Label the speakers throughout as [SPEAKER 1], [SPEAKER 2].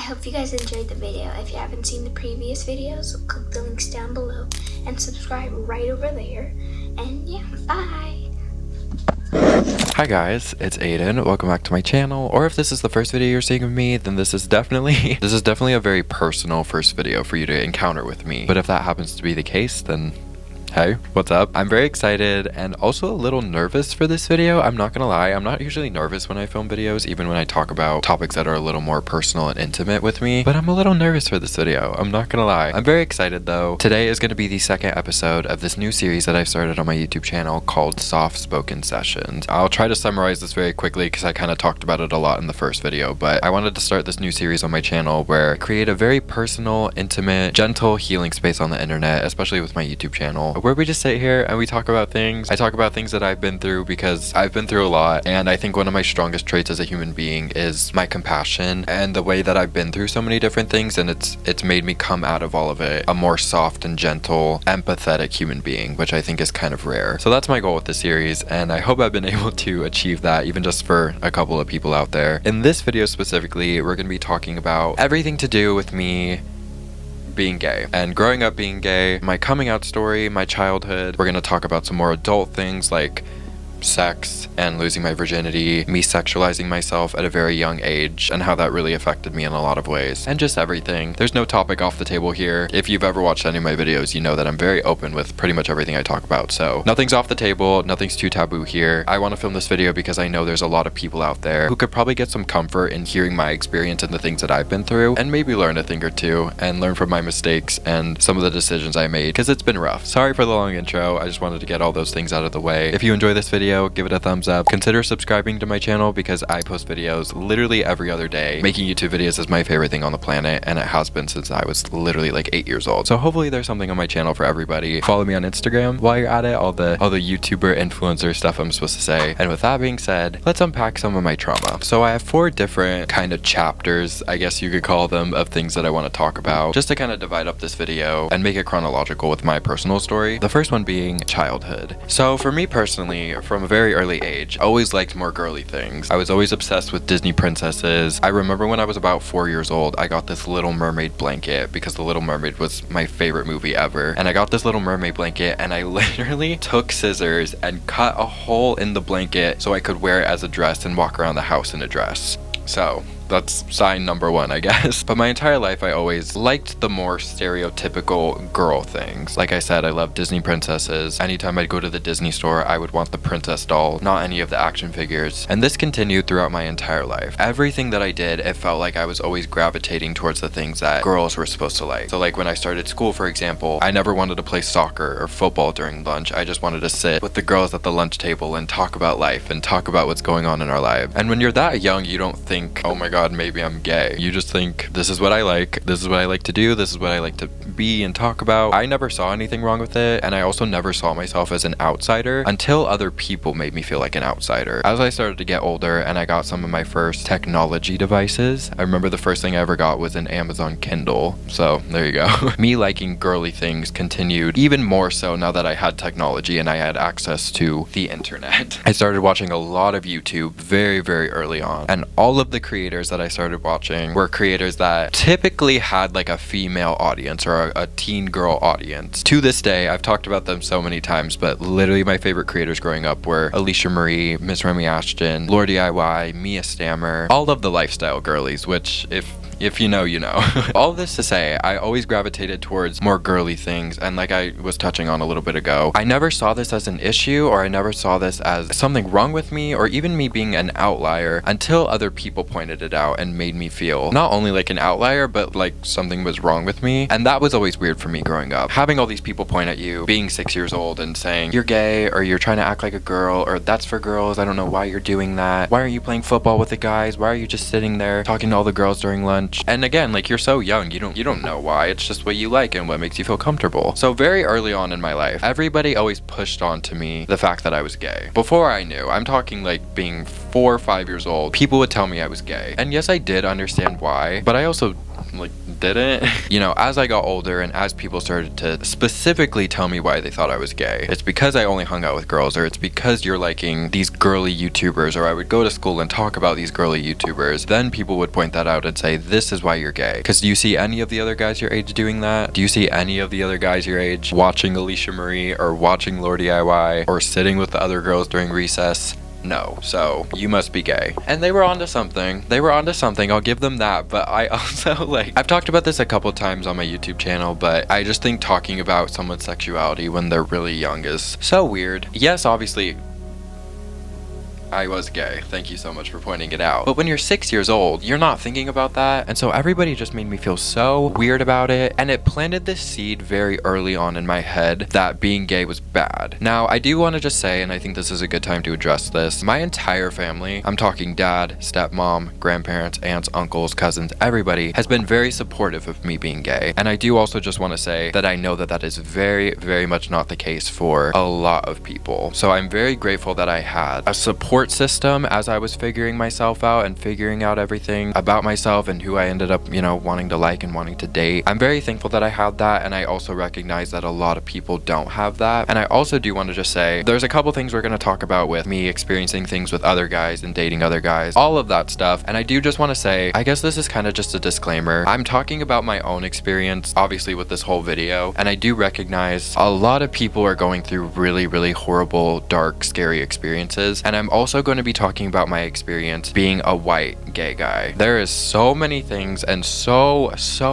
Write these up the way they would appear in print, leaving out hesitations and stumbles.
[SPEAKER 1] hope you guys enjoyed the video. If you haven't seen the previous videos, click the links down below and subscribe right over there. And yeah, bye!
[SPEAKER 2] Hi guys, it's Aiden. Welcome back to my channel. Or if this is the first video you're seeing of me, then this is definitely a very personal first video for you to encounter with me. But if that happens to be the case, then hey, what's up? I'm very excited and also a little nervous for this video. I'm not gonna lie, I'm not usually nervous when I film videos, even when I talk about topics that are a little more personal and intimate with me, but I'm a little nervous for this video. I'm not gonna lie. I'm very excited though. Today is gonna be the second episode of this new series that I've started on my YouTube channel called Soft Spoken Sessions. I'll try to summarize this very quickly because I kind of talked about it a lot in the first video, but I wanted to start this new series on my channel where I create a very personal, intimate, gentle healing space on the internet, especially with my YouTube channel, where we just sit here and we talk about things. I talk about things that I've been through because I've been through a lot, and I think one of my strongest traits as a human being is my compassion and the way that I've been through so many different things, and it's made me come out of all of it a more soft and gentle, empathetic human being, which I think is kind of rare. So that's my goal with this series, and I hope I've been able to achieve that even just for a couple of people out there. In this video specifically, we're going to be talking about everything to do with me being gay and growing up being gay, my coming out story, my childhood. We're going to talk about some more adult things like sex and losing my virginity, me sexualizing myself at a very young age and how that really affected me in a lot of ways, and just everything. There's no topic off the table here. If you've ever watched any of my videos, you know that I'm very open with pretty much everything I talk about, so nothing's off the table, nothing's too taboo here. I want to film this video because I know there's a lot of people out there who could probably get some comfort in hearing my experience and the things that I've been through, and maybe learn a thing or two and learn from my mistakes and some of the decisions I made, because it's been rough. Sorry for the long intro, I just wanted to get all those things out of the way. If you enjoy this video, give it a thumbs up. Consider subscribing to my channel because I post videos literally every other day. Making YouTube videos is my favorite thing on the planet, and it has been since I was literally like 8 years old. So hopefully there's something on my channel for everybody. Follow me on Instagram while you're at it, all the YouTuber influencer stuff I'm supposed to say. And with that being said, let's unpack some of my trauma. So I have 4 different kind of chapters, I guess you could call them, of things that I want to talk about, just to kind of divide up this video and make it chronological with my personal story. The first one being childhood. So for me personally, from a very early age, always liked more girly things. I was always obsessed with Disney princesses. I remember when I was about 4 years old, I got this Little Mermaid blanket because The Little Mermaid was my favorite movie ever. And I got this Little Mermaid blanket and I literally took scissors and cut a hole in the blanket so I could wear it as a dress and walk around the house in a dress. So that's sign number 1, I guess. But my entire life, I always liked the more stereotypical girl things. Like I said, I love Disney princesses. Anytime I'd go to the Disney store, I would want the princess doll, not any of the action figures. And this continued throughout my entire life. Everything that I did, it felt like I was always gravitating towards the things that girls were supposed to like. So like when I started school, for example, I never wanted to play soccer or football during lunch. I just wanted to sit with the girls at the lunch table and talk about life and talk about what's going on in our lives. And when you're that young, you don't think, oh my god, maybe I'm gay. You just think, this is what I like, this is what I like to do, this is what I like to be and talk about. I never saw anything wrong with it, and I also never saw myself as an outsider until other people made me feel like an outsider. As I started to get older and I got some of my first technology devices, I remember the first thing I ever got was an Amazon Kindle. So there you go. Me liking girly things continued even more so now that I had technology and I had access to the internet. I started watching a lot of YouTube very, very early on, and all of the creators that I started watching were creators that typically had like a female audience or a teen girl audience. To this day, I've talked about them so many times, but literally my favorite creators growing up were Alicia Marie, Miss Remy Ashton, Lord DIY, Mia Stammer, all of the lifestyle girlies, which if you know, you know. All this to say, I always gravitated towards more girly things, and like I was touching on a little bit ago, I never saw this as an issue, or I never saw this as something wrong with me, or even me being an outlier, until other people pointed it out and made me feel not only like an outlier, but like something was wrong with me. And that was always weird for me growing up. Having all these people point at you, being 6 years old and saying, you're gay, or you're trying to act like a girl, or that's for girls, I don't know why you're doing that. Why are you playing football with the guys? Why are you just sitting there talking to all the girls during lunch? And again, like, you're so young, you don't know why. It's just what you like and what makes you feel comfortable. So very early on in my life, everybody always pushed on to me the fact that I was gay. Before I knew, I'm talking like being 4 or 5 years old, people would tell me I was gay. And yes, I did understand why, but I also like didn't. You know, as I got older and as people started to specifically tell me why they thought I was gay, it's because I only hung out with girls, or it's because you're liking these girly YouTubers, or I would go to school and talk about these girly YouTubers, then people would point that out and say, this is why you're gay. Because do you see any of the other guys your age doing that? Do you see any of the other guys your age watching Alicia Marie or watching Lord DIY or sitting with the other girls during recess? No. So you must be gay. And they were onto something. They were onto something. I'll give them that. But I also, like, I've talked about this a couple times on my YouTube channel, but I just think talking about someone's sexuality when they're really young is so weird. Yes, obviously, I was gay. Thank you so much for pointing it out. But when you're 6 years old, you're not thinking about that. And so everybody just made me feel so weird about it. And it planted this seed very early on in my head that being gay was bad. Now, I do want to just say, and I think this is a good time to address this, my entire family, I'm talking dad, stepmom, grandparents, aunts, uncles, cousins, everybody has been very supportive of me being gay. And I do also just want to say that I know that that is very, very much not the case for a lot of people. So I'm very grateful that I had a support system as I was figuring myself out and figuring out everything about myself and who I ended up, you know, wanting to like and wanting to date. I'm very thankful that I had that, and I also recognize that a lot of people don't have that. And I also do want to just say there's a couple things we're going to talk about with me experiencing things with other guys and dating other guys, all of that stuff. And I do just want to say, I guess this is kind of just a disclaimer. I'm talking about my own experience, obviously, with this whole video, and I do recognize a lot of people are going through really, really horrible, dark, scary experiences. And I'm also going to be talking about my experience being a white gay guy. There is so many things and so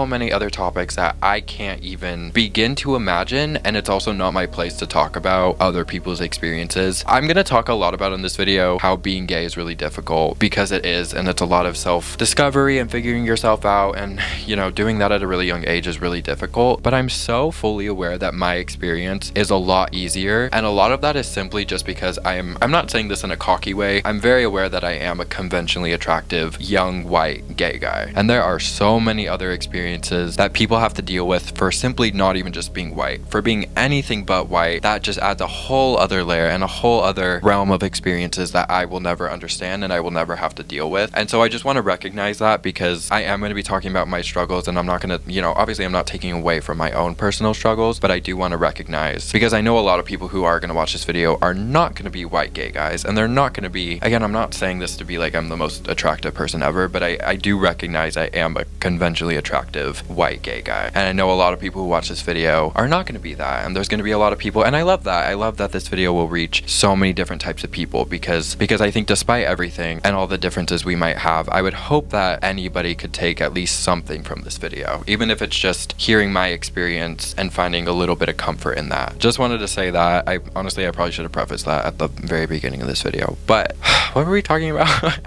[SPEAKER 2] many other topics that I can't even begin to imagine, and it's also not my place to talk about other people's experiences. I'm going to talk a lot about in this video how being gay is really difficult, because it is, and it's a lot of self-discovery and figuring yourself out, and you know, doing that at a really young age is really difficult. But I'm so fully aware that my experience is a lot easier, and a lot of that is simply just because I'm not saying this in a cocky way. I'm very aware that I am a conventionally attractive young white gay guy, and there are so many other experiences that people have to deal with for simply not even just being white, for being anything but white. That just adds a whole other layer and a whole other realm of experiences that I will never understand and I will never have to deal with. And so I just want to recognize that, because I am going to be talking about my struggles, and I'm not going to, you know, obviously I'm not taking away from my own personal struggles, but I do want to recognize, because I know a lot of people who are going to watch this video are not going to be white gay guys, and they're not going to be, again, I'm not saying this to be like I'm the most attractive person ever, but I do recognize I am a conventionally attractive white gay guy. And I know a lot of people who watch this video are not going to be that, and there's going to be a lot of people, and I love that. I love that this video will reach so many different types of people, because I think despite everything and all the differences we might have, I would hope that anybody could take at least something from this video, even if it's just hearing my experience and finding a little bit of comfort in that. Just wanted to say that. I probably should have prefaced that at the very beginning of this video. But what were we talking about?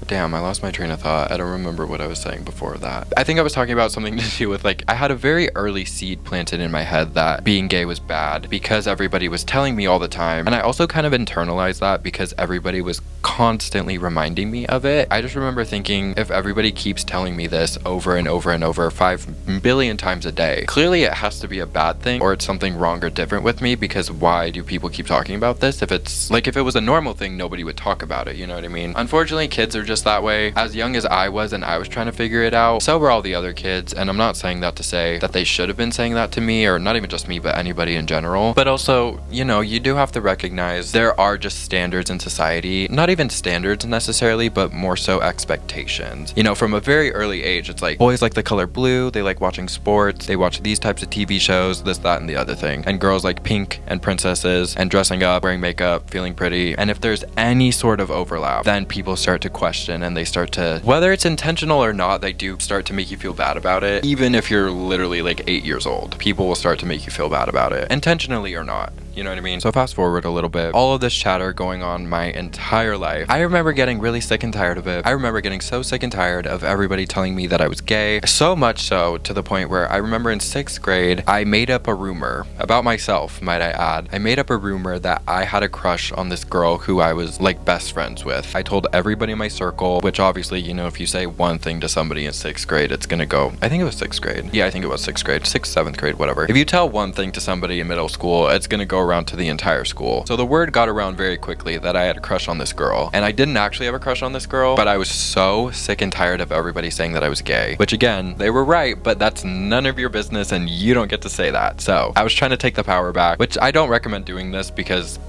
[SPEAKER 2] Damn, I lost my train of thought. I don't remember what I was saying before that. I think I was talking about something to do with, like, I had a very early seed planted in my head that being gay was bad because everybody was telling me all the time. And I also kind of internalized that because everybody was constantly reminding me of it. I just remember thinking, if everybody keeps telling me this over and over and over 5 billion times a day, clearly it has to be a bad thing, or it's something wrong or different with me, because why do people keep talking about this? If it's like, if it was a normal thing, nobody would talk about it, you know what I mean? Unfortunately, kids are just that way. As young as I was and I was trying to figure it out, so were all the other kids. And I'm not saying that to say that they should have been saying that to me, or not even just me, but anybody in general. But also, you know, you do have to recognize there are just standards in society, not even standards necessarily, but more so expectations. You know, from a very early age, it's like boys like the color blue, they like watching sports, they watch these types of TV shows, this, that, and the other thing. And girls like pink and princesses and dressing up, wearing makeup, feeling pretty. And if there's any sort of overlap, then people start to question, and they start to, whether it's intentional or not, they do start to make you feel bad about it. Even if you're literally like 8 years old, people will start to make you feel bad about it, intentionally or not. You know what I mean? So fast forward a little bit, all of this chatter going on my entire life. I remember getting really sick and tired of it. I remember getting so sick and tired of everybody telling me that I was gay. So much so to the point where I remember in 6th grade, I made up a rumor about myself, might I add. I made up a rumor that I had a crush on this girl who I was like best friends with. I told everybody in my circle, which obviously, you know, if you say one thing to somebody in 6th grade, it's gonna go, I think it was 6th grade. Yeah, I think it was 6th grade, 6th, 7th grade, whatever. If you tell one thing to somebody in middle school, it's gonna go around to the entire school. So the word got around very quickly that I had a crush on this girl. And I didn't actually have a crush on this girl, but I was so sick and tired of everybody saying that I was gay. Which again, they were right, but that's none of your business and you don't get to say that. So I was trying to take the power back, which I don't recommend doing this because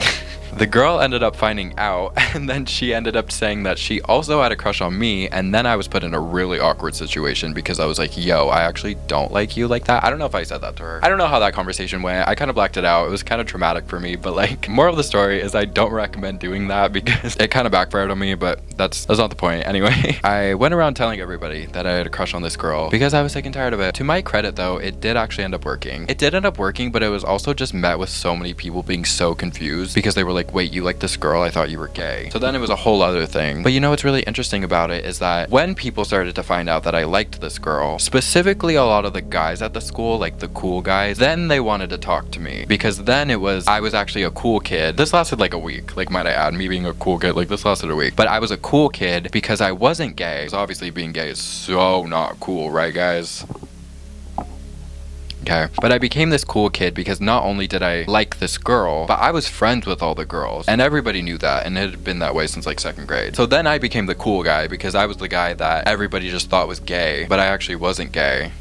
[SPEAKER 2] the girl ended up finding out, and then she ended up saying that she also had a crush on me, and then I was put in a really awkward situation because I was like, yo, I actually don't like you like that. I don't know if I said that to her. I don't know how that conversation went. I kind of blacked it out. It was kind of traumatic for me, but like, moral of the story is I don't recommend doing that because it kind of backfired on me, but that's not the point. Anyway, I went around telling everybody that I had a crush on this girl because I was sick and tired of it. To my credit though, it did actually end up working. It did end up working, but it was also just met with so many people being so confused because they were like, wait, you like this girl? I thought you were gay. So then it was a whole other thing. But you know what's really interesting about it is that when people started to find out that I liked this girl, specifically a lot of the guys at the school, like the cool guys, then they wanted to talk to me because then I was actually a cool kid. This lasted like a week, like might I add, me being a cool kid, like this lasted a week. But I was a cool kid because I wasn't gay. Because obviously being gay is so not cool, right guys? Okay, but I became this cool kid because not only did I like this girl, but I was friends with all the girls, and everybody knew that, and it had been that way since like 2nd grade. So then I became the cool guy because I was the guy that everybody just thought was gay, but I actually wasn't gay.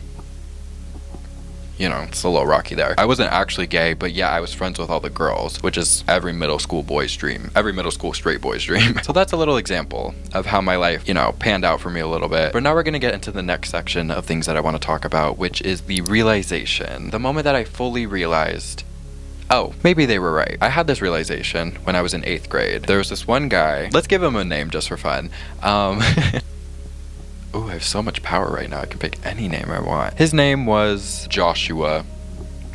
[SPEAKER 2] You know, it's a little rocky there. I wasn't actually gay, but yeah, I was friends with all the girls, which is every middle school boy's dream. Every middle school straight boy's dream. So that's a little example of how my life, you know, panned out for me a little bit. But now we're gonna get into the next section of things that I want to talk about, which is the realization. The moment that I fully realized, oh, maybe they were right. I had this realization when I was in 8th grade. There was this one guy, let's give him a name just for fun. Ooh, I have so much power right now. I can pick any name I want. His name was Joshua.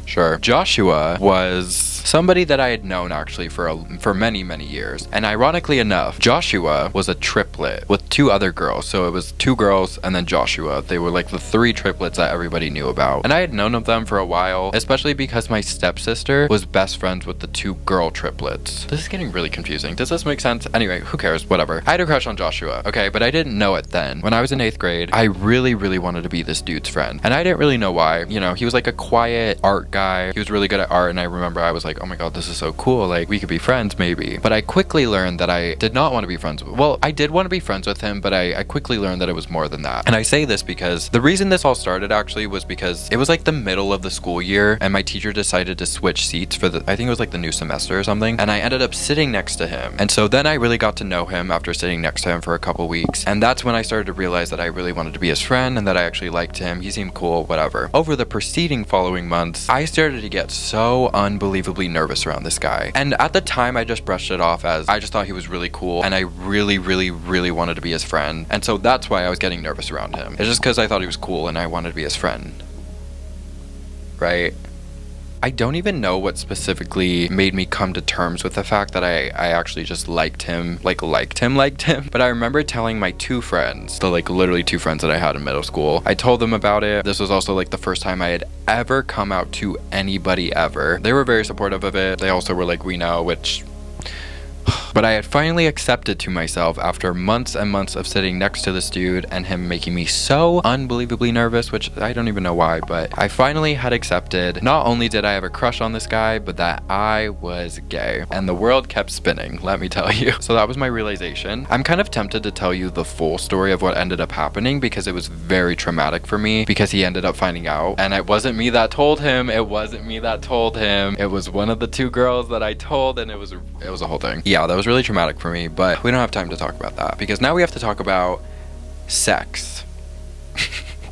[SPEAKER 2] Sure. Joshua was somebody that I had known actually for many, many years. And ironically enough, Joshua was a triplet with 2 other girls. So it was 2 girls and then Joshua. They were like the 3 triplets that everybody knew about. And I had known of them for a while, especially because my stepsister was best friends with the 2 girl triplets. This is getting really confusing. Does this make sense? Anyway, who cares? Whatever. I had a crush on Joshua, okay? But I didn't know it then. When I was in 8th grade, I really, really wanted to be this dude's friend. And I didn't really know why. You know, he was like a quiet art guy. He was really good at art, and I remember I was like, oh my god, this is so cool, like we could be friends maybe. But I quickly learned that I did not want to be friends with, well, I did want to be friends with him, but I quickly learned that it was more than that. And I say this because the reason this all started actually was because it was like the middle of the school year and my teacher decided to switch seats for I think it was like the new semester or something, and I ended up sitting next to him. And so then I really got to know him after sitting next to him for a couple weeks, and that's when I started to realize that I really wanted to be his friend and that I actually liked him. He seemed cool, whatever. Over the preceding following months, I started to get so unbelievably nervous around this guy. And at the time, I just brushed it off as I just thought he was really cool and I really, really, really wanted to be his friend. And so that's why I was getting nervous around him. It's just because I thought he was cool and I wanted to be his friend. Right? I don't even know what specifically made me come to terms with the fact that I actually just liked him. But I remember telling my 2 friends, the like literally 2 friends that I had in middle school, I told them about it. This was also like the first time I had ever come out to anybody ever. They were very supportive of it. They also were like, we know, which... But I had finally accepted to myself after months and months of sitting next to this dude and him making me so unbelievably nervous, which I don't even know why, but I finally had accepted not only did I have a crush on this guy, but that I was gay. And the world kept spinning, let me tell you. So that was my realization. I'm kind of tempted to tell you the full story of what ended up happening because it was very traumatic for me because he ended up finding out. And it wasn't me that told him. It wasn't me that told him. It was one of the 2 girls that I told, and it was a whole thing. Yeah, that was really traumatic for me, but we don't have time to talk about that because now we have to talk about sex.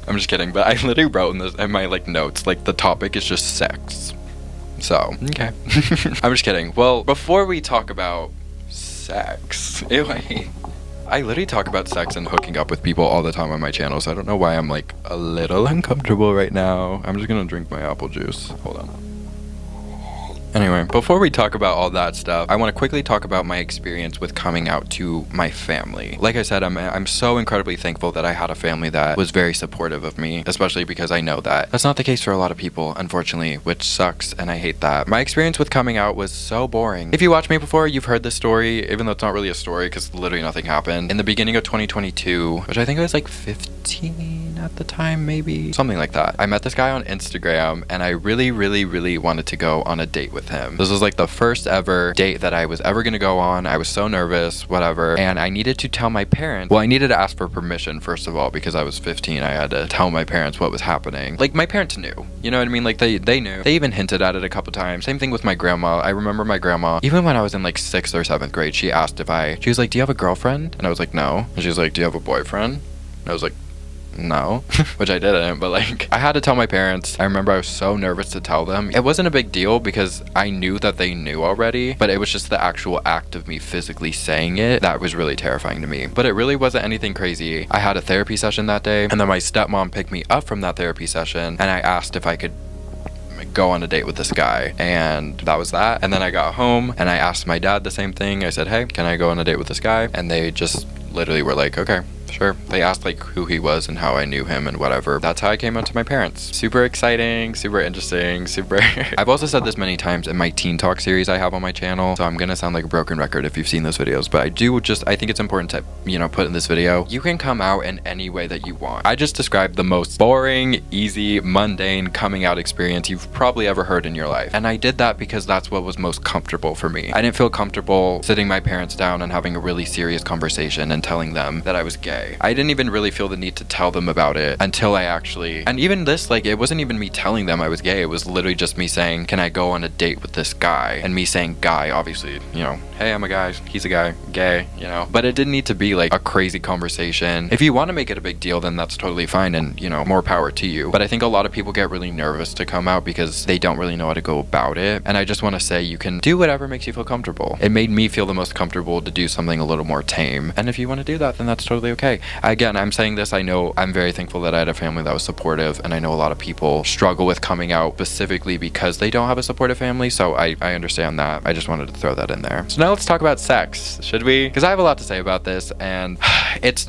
[SPEAKER 2] I'm just kidding, but I literally wrote in my like notes, like the topic is just sex. So, okay. I'm just kidding. Well, before we talk about sex, I literally talk about sex and hooking up with people all the time on my channel, so I don't know why I'm like a little uncomfortable right now. I'm just gonna drink my apple juice. Hold on. Anyway, before we talk about all that stuff, I want to quickly talk about my experience with coming out to my family. Like I said, I'm so incredibly thankful that I had a family that was very supportive of me, especially because I know that that's not the case for a lot of people, unfortunately, which sucks, and I hate that. My experience with coming out was so boring. If you watched me before, you've heard this story, even though it's not really a story because literally nothing happened. In the beginning of 2022, which I think I was like 15 at the time, maybe something like that. I met this guy on Instagram and I really wanted to go on a date with him. This was like the first ever date that I was ever gonna go on. I was so nervous, whatever, and I needed to tell my parents. Well, I needed to ask for permission first of all because I was 15. I had to tell my parents what was happening. Like, my parents knew, you know what I mean? Like, they knew. They even hinted at it a couple times. Same thing with my grandma. I remember my grandma, even when I was in like 6th or 7th grade, she asked she was like, do you have a girlfriend? And I was like, no. And she was like, do you have a boyfriend? And I was like, no. Which I didn't, but like, I had to tell my parents. I remember I was so nervous to tell them. It wasn't a big deal because I knew that they knew already, but it was just the actual act of me physically saying it that was really terrifying to me. But it really wasn't anything crazy. I had a therapy session that day, and then my stepmom picked me up from that therapy session, and I asked if I could go on a date with this guy, and that was that. And then I got home and I asked my dad the same thing. I said, hey, can I go on a date with this guy? And they just literally were like, okay, sure. They asked like who he was and how I knew him and whatever. That's how I came out to my parents. Super exciting, super interesting, super I've also said this many times in my teen talk series I have on my channel, so I'm gonna sound like a broken record if you've seen those videos, but I think it's important to, you know, put in this video, you can come out in any way that you want. I just described the most boring, easy, mundane coming out experience you've probably ever heard in your life, and I did that because that's what was most comfortable for me. I didn't feel comfortable sitting my parents down and having a really serious conversation and telling them that I was gay. I didn't even really feel the need to tell them about it until I actually, and even this, like, it wasn't even me telling them I was gay. It was literally just me saying, can I go on a date with this guy? And me saying guy, obviously, you know, hey, I'm a guy, he's a guy, gay, you know, but it didn't need to be like a crazy conversation. If you want to make it a big deal, then that's totally fine, and, you know, more power to you. But I think a lot of people get really nervous to come out because they don't really know how to go about it. And I just want to say, you can do whatever makes you feel comfortable. It made me feel the most comfortable to do something a little more tame. And if you want to do that, then that's totally okay. Again, I'm saying this, I know I'm very thankful that I had a family that was supportive, and I know a lot of people struggle with coming out specifically because they don't have a supportive family, so I understand that. I just wanted to throw that in there. So now let's talk about sex, should we? Because I have a lot to say about this, and it's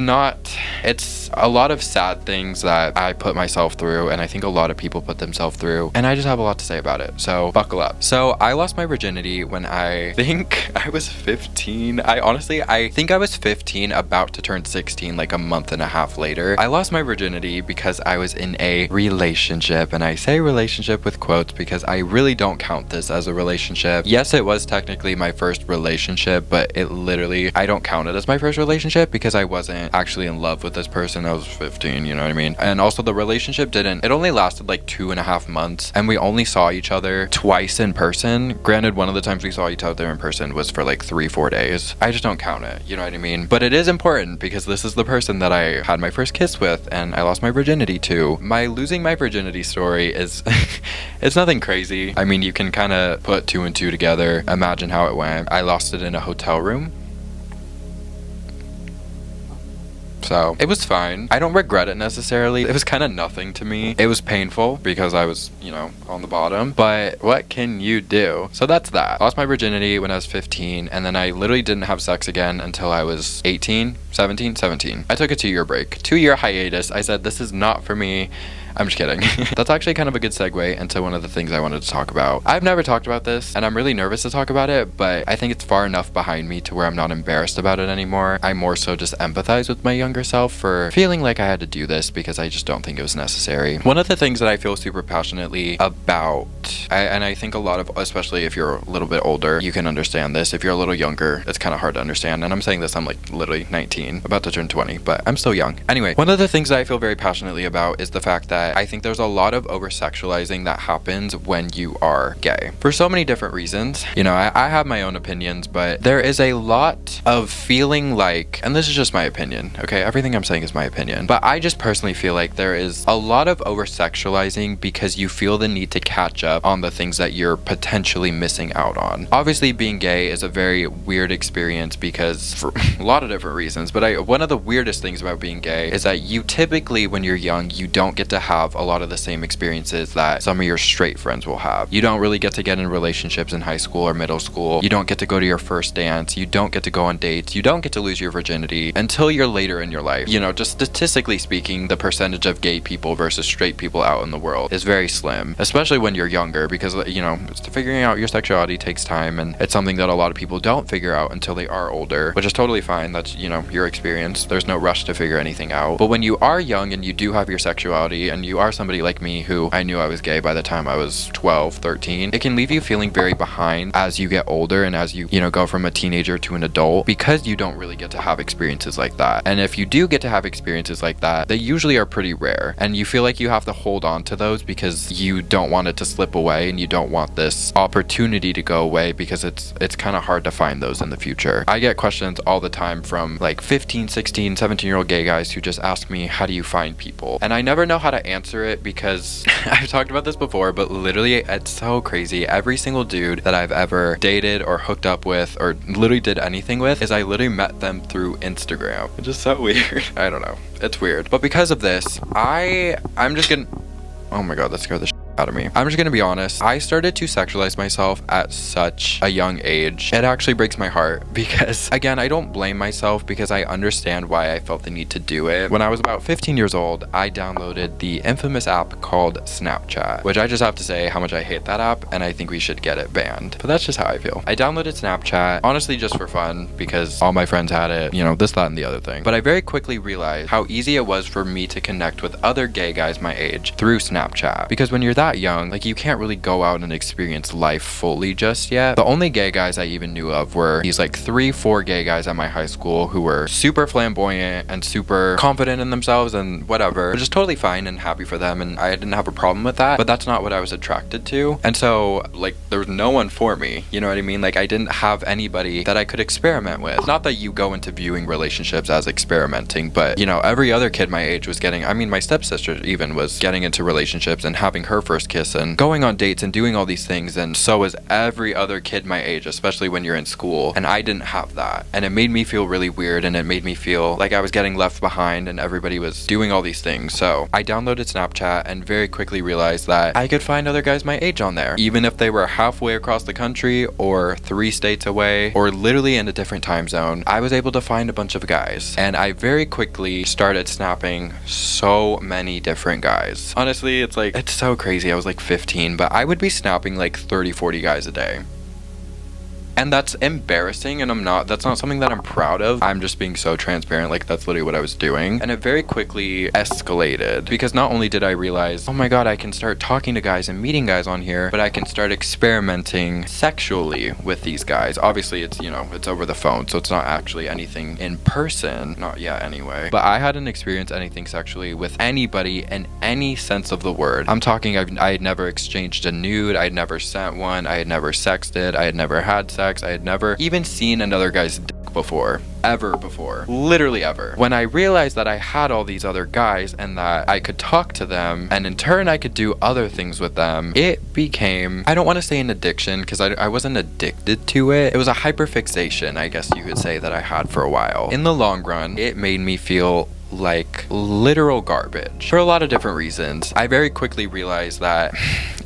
[SPEAKER 2] a lot of sad things that I put myself through, and I think a lot of people put themselves through, and I just have a lot to say about it, so buckle up. So I lost my virginity when I think I was 15. I think I was 15, about to turn 16, like a month and a half later. I lost my virginity because I was in a relationship, and I say relationship with quotes because I really don't count this as a relationship. Yes, it was technically my first relationship, but it literally, I don't count it as my first relationship because I wasn't actually in love with this person. I was 15, you know what I mean? And also the relationship it only lasted like 2.5 months, and we only saw each other twice in person. Granted, one of the times we saw each other in person was for like 3-4 days. I just don't count it, you know what I mean? But it is important because this is the person that I had my first kiss with and I lost my virginity to. My losing my virginity story is it's nothing crazy. I mean, you can kind of put 2 and 2 together, imagine how it went. I lost it in a hotel room. So it was fine. I don't regret it necessarily. It was kind of nothing to me. It was painful because I was, you know, on the bottom, but what can you do? So that's that. I lost my virginity when I was 15, and then I literally didn't have sex again until I was 17. I took a 2-year break, 2-year hiatus. I said, this is not for me. I'm just kidding. That's actually kind of a good segue into one of the things I wanted to talk about. I've never talked about this, and I'm really nervous to talk about it, but I think it's far enough behind me to where I'm not embarrassed about it anymore. I more so just empathize with my younger self for feeling like I had to do this because I just don't think it was necessary. One of the things that I feel super passionately about, and I think a lot of, especially if you're a little bit older, you can understand this. If you're a little younger, it's kind of hard to understand. And I'm saying this, I'm like literally 19, about to turn 20, but I'm still young. Anyway, one of the things that I feel very passionately about is the fact that I think there's a lot of over-sexualizing that happens when you are gay for so many different reasons. You know, I have my own opinions, but there is a lot of feeling like, and this is just my opinion, okay? Everything I'm saying is my opinion, but I just personally feel like there is a lot of over-sexualizing because you feel the need to catch up on the things that you're potentially missing out on. Obviously, being gay is a very weird experience because for a lot of different reasons, but one of the weirdest things about being gay is that you typically, when you're young, you don't get to have have a lot of the same experiences that some of your straight friends will have. You don't really get to get in relationships in high school or middle school. You don't get to go to your first dance. You don't get to go on dates. You don't get to lose your virginity until you're later in your life. You know, just statistically speaking, the percentage of gay people versus straight people out in the world is very slim, especially when you're younger, because, you know, figuring out your sexuality takes time, and it's something that a lot of people don't figure out until they are older, which is totally fine. That's, you know, your experience. There's no rush to figure anything out. But when you are young and you do have your sexuality, and you are somebody like me who I knew I was gay by the time I was 12, 13, it can leave you feeling very behind as you get older and as you know, go from a teenager to an adult, because you don't really get to have experiences like that. And if you do get to have experiences like that, they usually are pretty rare, and you feel like you have to hold on to those because you don't want it to slip away, and you don't want this opportunity to go away, because it's kind of hard to find those in the future. I get questions all the time from like 15, 16, 17-year-old gay guys who just ask me, how do you find people? And I never know how to answer it, because I've talked about this before, but literally it's so crazy. Every single dude that I've ever dated or hooked up with or literally did anything with is I literally met them through Instagram. It's just so weird. I don't know. It's weird. But because of this, I'm just gonna... Oh my god, that scared the shit out of me. I'm just gonna be honest. I started to sexualize myself at such a young age. It actually breaks my heart, because again, I don't blame myself, because I understand why I felt the need to do it. When I was about 15 years old, I downloaded the infamous app called Snapchat, which I just have to say how much I hate that app, and I think we should get it banned. But that's just how I feel. I downloaded Snapchat, honestly just for fun, because all my friends had it, you know, this, that, and the other thing. But I very quickly realized how easy it was for me to connect with other gay guys my age through Snapchat. Because when you're that young, like, you can't really go out and experience life fully just yet. The only gay guys I even knew of were these like 3-4 gay guys at my high school who were super flamboyant and super confident in themselves and whatever, which is totally fine and happy for them, and I didn't have a problem with that, but that's not what I was attracted to. And so, like, there was no one for me, you know what I mean? Like, I didn't have anybody that I could experiment with. Not that you go into viewing relationships as experimenting, but, you know, every other kid my age was getting, I mean, my stepsister even was getting into relationships and having her first kiss and going on dates and doing all these things, and so was every other kid my age, especially when you're in school, and I didn't have that. And it made me feel really weird, and it made me feel like I was getting left behind and everybody was doing all these things. So I downloaded Snapchat and very quickly realized that I could find other guys my age on there, even if they were halfway across the country or 3 states away or literally in a different time zone. I was able to find a bunch of guys, and I very quickly started snapping so many different guys. Honestly, it's like, it's so crazy. I was like 15, but I would be snapping like 30-40 guys a day. And that's embarrassing, and that's not something that I'm proud of. I'm just being so transparent, like that's literally what I was doing. And it very quickly escalated, because not only did I realize, oh my god, I can start talking to guys and meeting guys on here, but I can start experimenting sexually with these guys. Obviously, it's, you know, it's over the phone, so it's not actually anything in person. Not yet, anyway. But I hadn't experienced anything sexually with anybody in any sense of the word. I'm talking, I had never exchanged a nude, I had never sent one, I had never sexted, I had never had sex. I had never even seen another guy's dick before. Ever before. Literally ever. When I realized that I had all these other guys and that I could talk to them, and in turn I could do other things with them, it became, I don't want to say an addiction, because I wasn't addicted to it. It was a hyperfixation, I guess you could say, that I had for a while. In the long run, it made me feel like literal garbage for a lot of different reasons. I very quickly realized that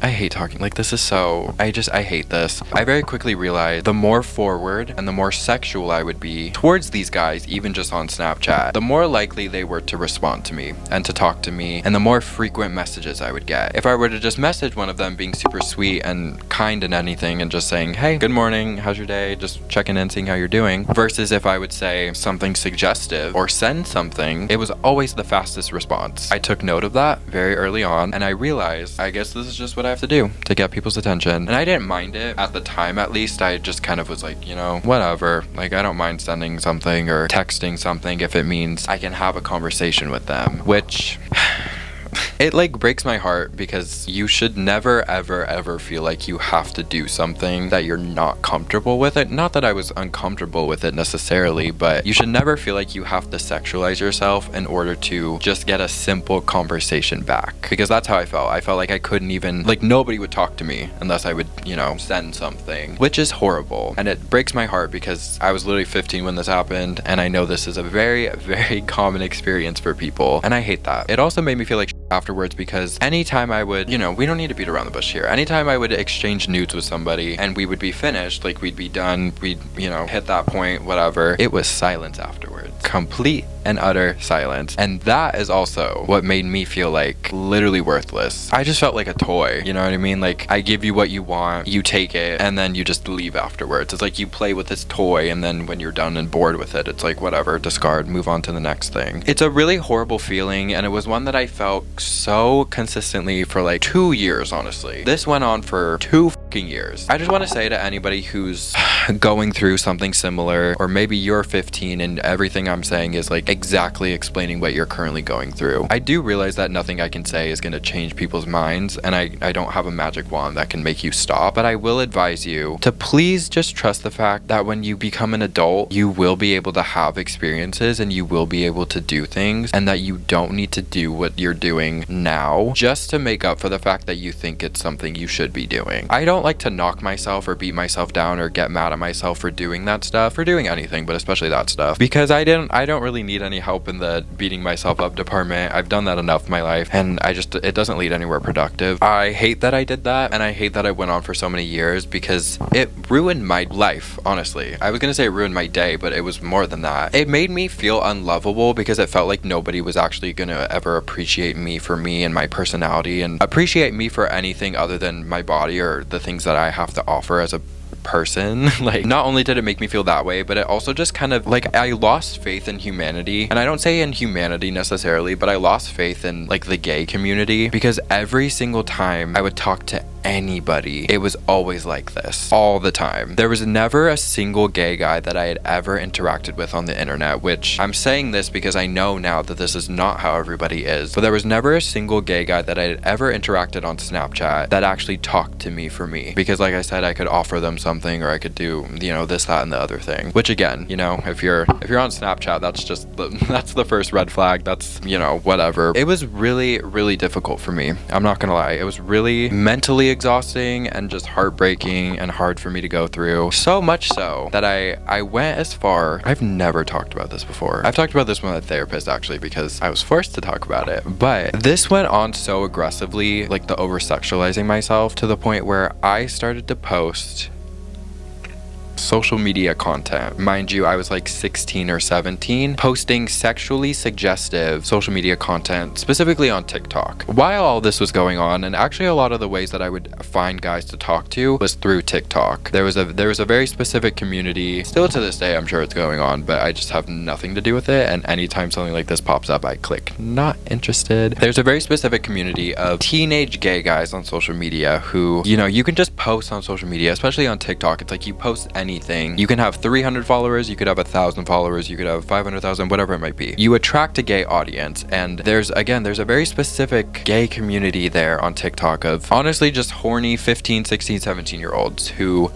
[SPEAKER 2] I hate talking like this is so, I hate this. I very quickly realized the more forward and the more sexual I would be towards these guys, even just on Snapchat, the more likely they were to respond to me and to talk to me, and the more frequent messages I would get. If I were to just message one of them being super sweet and kind and anything and just saying, hey, good morning, how's your day, just checking in, seeing how you're doing, versus if I would say something suggestive or send something, it was always the fastest response. I took note of that very early on, and I realized, I guess this is just what I have to do to get people's attention. And I didn't mind it at the time, at least. I just kind of was like, you know, whatever. Like, I don't mind sending something or texting something if it means I can have a conversation with them, which it like breaks my heart, because you should never ever feel like you have to do something that you're not comfortable with it. Not that I was uncomfortable with it necessarily, but you should never feel like you have to sexualize yourself in order to just get a simple conversation back, because that's how I felt. I felt like I couldn't even, like, nobody would talk to me unless I would, you know, send something, which is horrible. And it breaks my heart, because I was literally 15 when this happened, and I know this is a very common experience for people, and I hate that. It also made me feel like afterwards, because anytime I would, we don't need to beat around the bush here. Anytime I would exchange nudes with somebody and we would be finished, like we'd be done, we'd, hit that point, whatever, it was silence afterwards. Complete and utter silence. And that is also what made me feel like literally worthless. I just felt like a toy, you know what I mean? Like, I give you what you want, you take it, and then you just leave afterwards. It's like you play with this toy, and then when you're done and bored with it, it's like, whatever, discard, move on to the next thing. It's a really horrible feeling, and it was one that I felt so consistently for like 2 years, honestly. This went on for 2 fucking years. I just want to say to anybody who's going through something similar, or maybe you're 15 and everything I'm saying is like exactly explaining what you're currently going through. I do realize that nothing I can say is going to change people's minds, and I don't have a magic wand that can make you stop, but I will advise you to please just trust the fact that when you become an adult, you will be able to have experiences and you will be able to do things, and that you don't need to do what you're doing now just to make up for the fact that you think it's something you should be doing. I don't like to knock myself or beat myself down or get mad at myself for doing that stuff, for doing anything, but especially that stuff, because I don't really need any help in the beating myself up department. I've done that enough in my life, and it doesn't lead anywhere productive. I hate that I did that, and I hate that it went on for so many years, because it ruined my life, honestly. I was gonna say it ruined my day, but it was more than that. It made me feel unlovable, because it felt like nobody was actually gonna ever appreciate me for me and my personality, and appreciate me for anything other than my body or the things that I have to offer as a person. Like, not only did it make me feel that way, but it also just kind of like, I lost faith in humanity. And I don't say in humanity necessarily, but I lost faith in like the gay community, because every single time I would talk to anybody, it was always like this all the time. There was never a single gay guy that I had ever interacted with on the internet, which I'm saying this because I know now that this is not how everybody is, but there was never a single gay guy that I had ever interacted on Snapchat that actually talked to me for me, because like I said, I could offer them something, or I could do, this, that, and the other thing, which again, if you're on Snapchat, that's the first red flag. That's, whatever. It was really, really difficult for me. I'm not gonna lie. It was really mentally exhausting and just heartbreaking and hard for me to go through. So much so that I went as far. I've never talked about this before. I've talked about this with a therapist, actually, because I was forced to talk about it. But this went on so aggressively, like the over-sexualizing myself, to the point where I started to post social media content. Mind you, I was like 16 or 17, posting sexually suggestive social media content, specifically on TikTok. While all this was going on, and actually a lot of the ways that I would find guys to talk to was through TikTok. There was a very specific community, still to this day I'm sure it's going on, but I just have nothing to do with it, and anytime something like this pops up, I click not interested. There's a very specific community of teenage gay guys on social media who, you can just post on social media, especially on TikTok. It's like you post anything. You can have 300 followers, you could have 1,000 followers, you could have 500,000, whatever it might be. You attract a gay audience, and there's a very specific gay community there on TikTok of honestly just horny 15, 16, 17-year-olds who,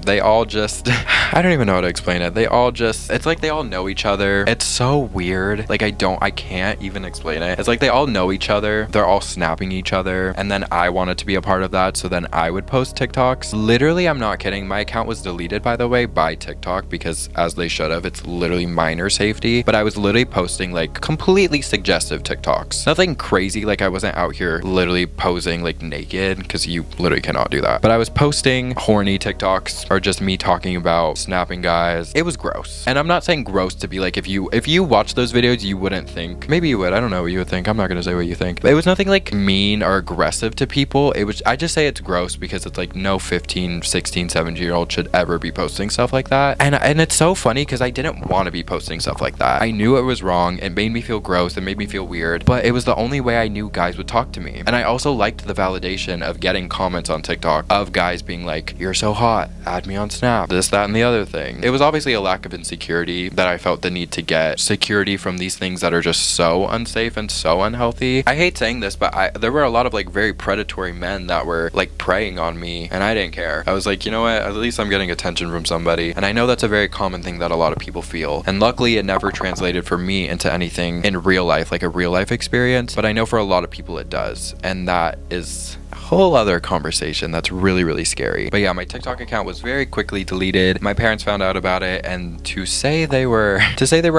[SPEAKER 2] they all just, I don't even know how to explain it. It's like they all know each other. It's so weird. Like, I can't even explain it. It's like they all know each other. They're all snapping each other, and then I wanted to be a part of that, so then I would post TikToks. Literally, I'm not kidding. My account was deleted, by the way, by TikTok, because as they should have, it's literally minor safety, but I was literally posting like completely suggestive TikToks. Nothing crazy, like I wasn't out here literally posing like naked, because you literally cannot do that, but I was posting horny TikToks, or just me talking about snapping guys. It was gross, and I'm not saying gross to be like, if you watch those videos, you wouldn't think, maybe you would, I don't know what you would think, I'm not gonna say what you think, but it was nothing like mean or aggressive to people. I just say it's gross because it's like no 15, 16, 17-year-old should ever be posting stuff like that. And it's so funny because I didn't want to be posting stuff like that. I knew it was wrong. It made me feel gross. It made me feel weird, but it was the only way I knew guys would talk to me. And I also liked the validation of getting comments on TikTok of guys being like, "You're so hot, add me on Snap," this, that, and the other thing. It was obviously a lack of insecurity that I felt the need to get security from these things that are just so unsafe and so unhealthy. I hate saying this, but there were a lot of like very predatory men that were like preying on me, and I didn't care. I was like, you know what, at least I'm getting attention from somebody. And I know that's a very common thing that a lot of people feel, and luckily it never translated for me into anything in real life, like a real life experience, but I know for a lot of people it does, and that is a whole other conversation that's really, really scary. But yeah, my TikTok account was very quickly deleted. My parents found out about it, and to say they were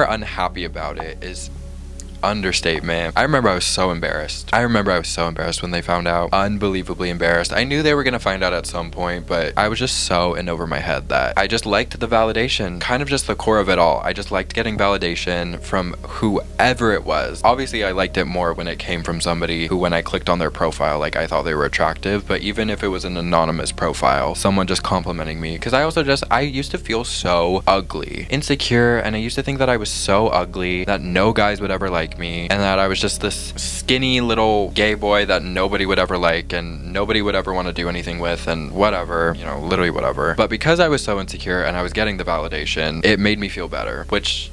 [SPEAKER 2] unhappy about it is understatement. I remember I was so embarrassed. I remember I was so embarrassed when they found out. Unbelievably embarrassed. I knew they were gonna find out at some point, but I was just so in over my head that I just liked the validation. Kind of just the core of it all. I just liked getting validation from whoever it was. Obviously, I liked it more when it came from somebody who, when I clicked on their profile, like, I thought they were attractive. But even if it was an anonymous profile, someone just complimenting me, because I used to feel so ugly, insecure, and I used to think that I was so ugly that no guys would ever like me, and that I was just this skinny little gay boy that nobody would ever like and nobody would ever want to do anything with, and whatever, you know, literally whatever. But because I was so insecure and I was getting the validation, it made me feel better, which,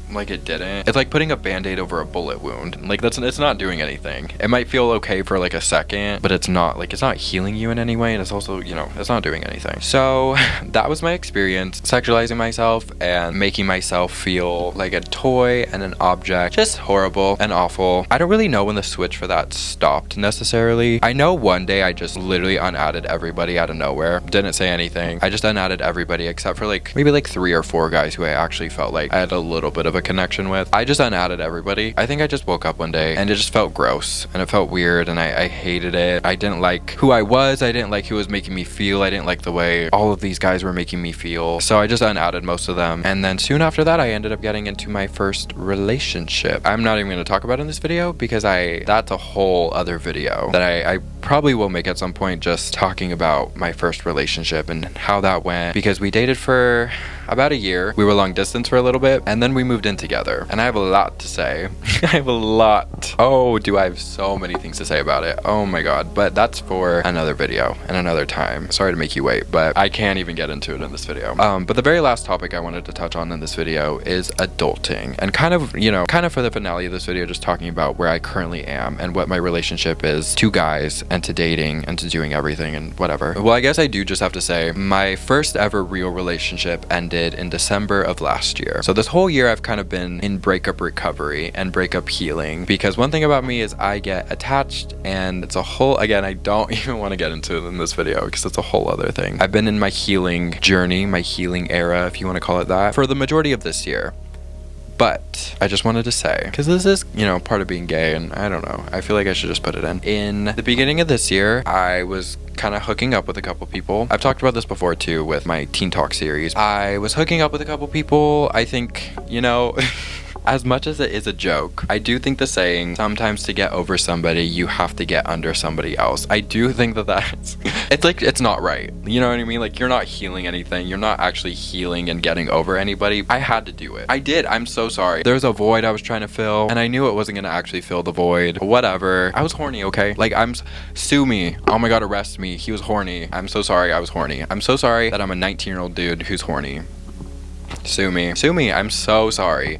[SPEAKER 2] like, it didn't. It's like putting a band-aid over a bullet wound. Like, it's not doing anything. It might feel okay for like a second, but it's not healing you in any way, and it's also, you know, it's not doing anything. So that was my experience, sexualizing myself and making myself feel like a toy and an object. Just horrible and awful. I don't really know when the switch for that stopped necessarily. I know one day I just literally unadded everybody out of nowhere. Didn't say anything. I just unadded everybody except for like maybe like 3 or 4 guys who I actually felt like I had a little bit of a connection with. I just unadded everybody. I think I just woke up one day and it just felt gross and it felt weird, and I hated it. I didn't like who I was. I didn't like who was making me feel. I didn't like the way all of these guys were making me feel. So I just unadded most of them. And then soon after that, I ended up getting into my first relationship. I'm not even going to talk about it in this video because that's a whole other video that I probably will make at some point, just talking about my first relationship and how that went, because we dated for about a year. We were long distance for a little bit, and then we moved in together. And I have a lot to say. I have a lot. Oh, do I have so many things to say about it. Oh my god. But that's for another video and another time. Sorry to make you wait, but I can't even get into it in this video. But the very last topic I wanted to touch on in this video is adulting, and kind of for the finale of this video, just talking about where I currently am and what my relationship is to guys and to dating and to doing everything and whatever. Well, I guess I do just have to say my first ever real relationship ended in December of last year. So this whole year I've kind of been in breakup recovery and breakup healing, because one thing about me is I get attached, and it's a whole, again, I don't even want to get into it in this video because it's a whole other thing. I've been in my healing journey, my healing era, if you want to call it that, for the majority of this year. But I just wanted to say, because this is, you know, part of being gay, and I don't know, I feel like I should just put it in. In the beginning of this year, I was kind of hooking up with a couple people. I've talked about this before too with my Teen Talk series. I was hooking up with a couple people. I think, you know, as much as it is a joke, I do think the saying, sometimes to get over somebody, you have to get under somebody else. I do think that's, it's like, it's not right. You know what I mean? Like, you're not healing anything. You're not actually healing and getting over anybody. I had to do it. I did. I'm so sorry. There's a void I was trying to fill, and I knew it wasn't going to actually fill the void. Whatever. I was horny, okay? Like, sue me. Oh my god, arrest me. He was horny. I'm so sorry I was horny. I'm so sorry that I'm a 19-year-old dude who's horny. Sue me. Sue me. I'm so sorry.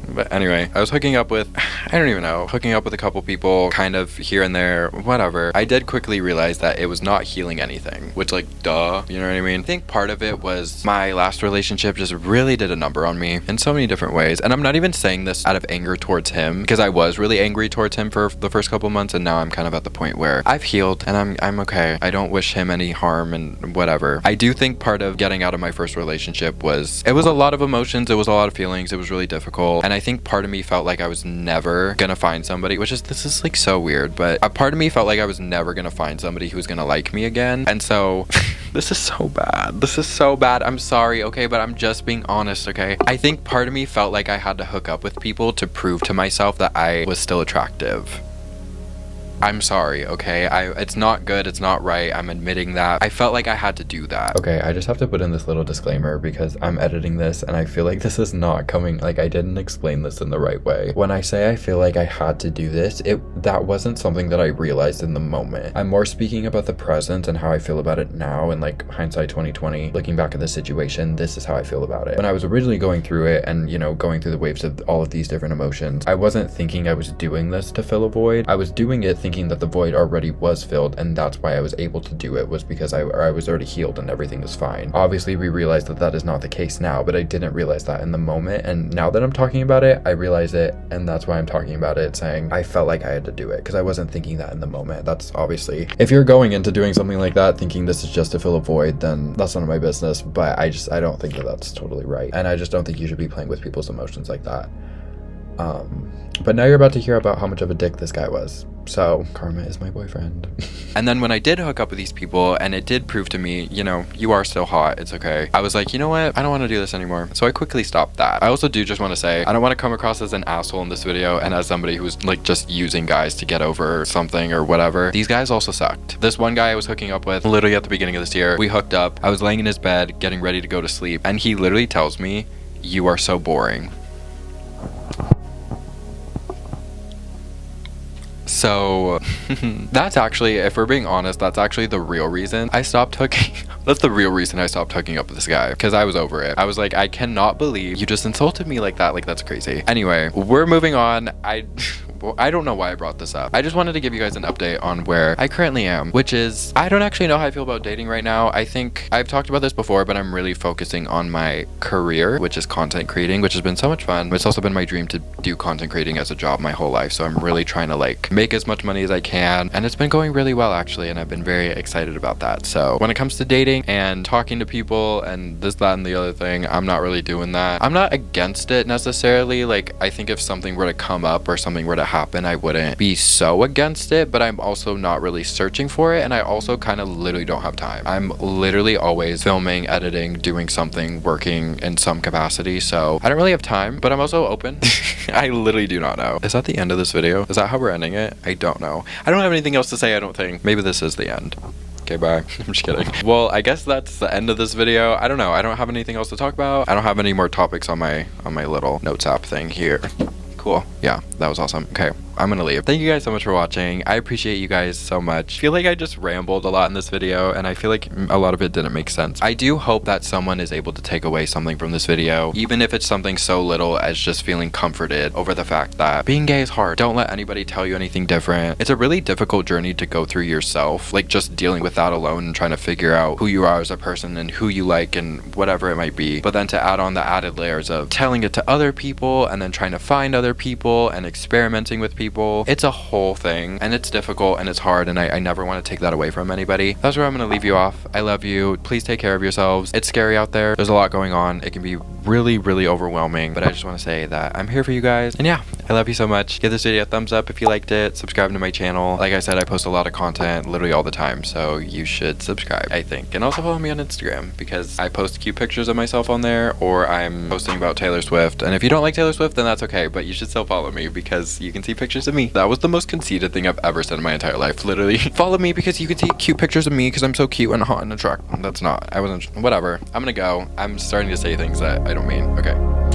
[SPEAKER 2] But anyway, I was hooking up with a couple people, kind of here and there, whatever. I did quickly realize that it was not healing anything, which, like, duh, you know what I mean? I think part of it was my last relationship just really did a number on me in so many different ways. And I'm not even saying this out of anger towards him, because I was really angry towards him for the first couple months, and now I'm kind of at the point where I've healed and I'm okay. I don't wish him any harm and whatever. I do think part of getting out of my first relationship was, it was a lot of emotions, it was a lot of feelings, it was really difficult, and I think part of me felt like I was never gonna find somebody, this is like so weird, but a part of me felt like I was never gonna find somebody who was gonna like me again. And so this is so bad. This is so bad. I'm sorry, okay, but I'm just being honest, okay? I think part of me felt like I had to hook up with people to prove to myself that I was still attractive. I'm sorry, okay? It's not good, it's not right, I'm admitting that. I felt like I had to do that. Okay, I just have to put in this little disclaimer because I'm editing this and I feel like this is not coming, like, I didn't explain this in the right way. When I say I feel like I had to do this, that wasn't something that I realized in the moment. I'm more speaking about the present and how I feel about it now, and like hindsight 2020, looking back at the situation, this is how I feel about it. When I was originally going through it and, you know, going through the waves of all of these different emotions, I wasn't thinking I was doing this to fill a void. I was doing it thinking that the void already was filled, and that's why I was able to do it, was because I was already healed and everything was fine. Obviously, we realized that is not the case now, but I didn't realize that in the moment, and now that I'm talking about it, I realize it, and that's why I'm talking about it, saying I felt like I had to do it, because I wasn't thinking that in the moment. That's obviously, if you're going into doing something like that thinking this is just to fill a void, then that's none of my business, but I don't think that's totally right, and I just don't think you should be playing with people's emotions like that. But now you're about to hear about how much of a dick this guy was. So, karma is my boyfriend. And then when I did hook up with these people and it did prove to me, you know, you are still hot, it's okay, I was like, you know what, I don't want to do this anymore. So I quickly stopped that. I also do just want to say, I don't want to come across as an asshole in this video and as somebody who's like just using guys to get over something or whatever. These guys also sucked. This one guy I was hooking up with literally at the beginning of this year, we hooked up, I was laying in his bed getting ready to go to sleep, and he literally tells me, you are so boring. So that's actually, if we're being honest, that's actually the real reason I stopped hooking. That's the real reason I stopped hooking up with this guy, because I was over it. I was like, I cannot believe you just insulted me like that. Like, that's crazy. Anyway, we're moving on. I don't know why I brought this up. I just wanted to give you guys an update on where I currently am, which is, I don't actually know how I feel about dating right now. I think I've talked about this before, but I'm really focusing on my career, which is content creating, which has been so much fun. It's also been my dream to do content creating as a job my whole life. So I'm really trying to like make as much money as I can. And it's been going really well actually. And I've been very excited about that. So when it comes to dating and talking to people and this, that, and the other thing, I'm not really doing that. I'm not against it necessarily. Like, I think if something were to come up or something were to happen, I wouldn't be so against it, but I'm also not really searching for it, and I also kind of literally don't have time. I'm literally always filming, editing, doing something, working in some capacity, so I don't really have time, but I'm also open. I literally do not know. Is that the end of this video? Is that how we're ending it? I don't know. I don't have anything else to say, I don't think. Maybe this is the end. Okay, bye. I'm just kidding. Well, I guess that's the end of this video. I don't know. I don't have anything else to talk about. I don't have any more topics on my little notes app thing here. Cool. Yeah, that was awesome. Okay, I'm gonna leave. Thank you guys so much for watching. I appreciate you guys so much. I feel like I just rambled a lot in this video, and I feel like a lot of it didn't make sense. I do hope that someone is able to take away something from this video, even if it's something so little as just feeling comforted over the fact that being gay is hard. Don't let anybody tell you anything different. It's a really difficult journey to go through yourself, like just dealing with that alone and trying to figure out who you are as a person and who you like and whatever it might be. But then to add on the added layers of telling it to other people and then trying to find other people and experimenting with people, it's a whole thing, and it's difficult and it's hard, and I never want to take that away from anybody. That's where I'm gonna leave you off. I love you. Please take care of yourselves. It's scary out there. There's a lot going on. It can be really, really overwhelming, but I just want to say that I'm here for you guys, and yeah, I love you so much. Give this video a thumbs up if you liked it. Subscribe to my channel. Like I said, I post a lot of content literally all the time, so you should subscribe, I think. And also follow me on Instagram, because I post cute pictures of myself on there, or I'm posting about Taylor Swift. And if you don't like Taylor Swift, then that's okay, but you should still follow me because you can see pictures of me. That was the most conceited thing I've ever said in my entire life, literally. Follow me because you can see cute pictures of me because I'm so cute and hot and attractive. That's not, I wasn't, whatever. I'm gonna go. I'm starting to say things that I don't mean. Okay.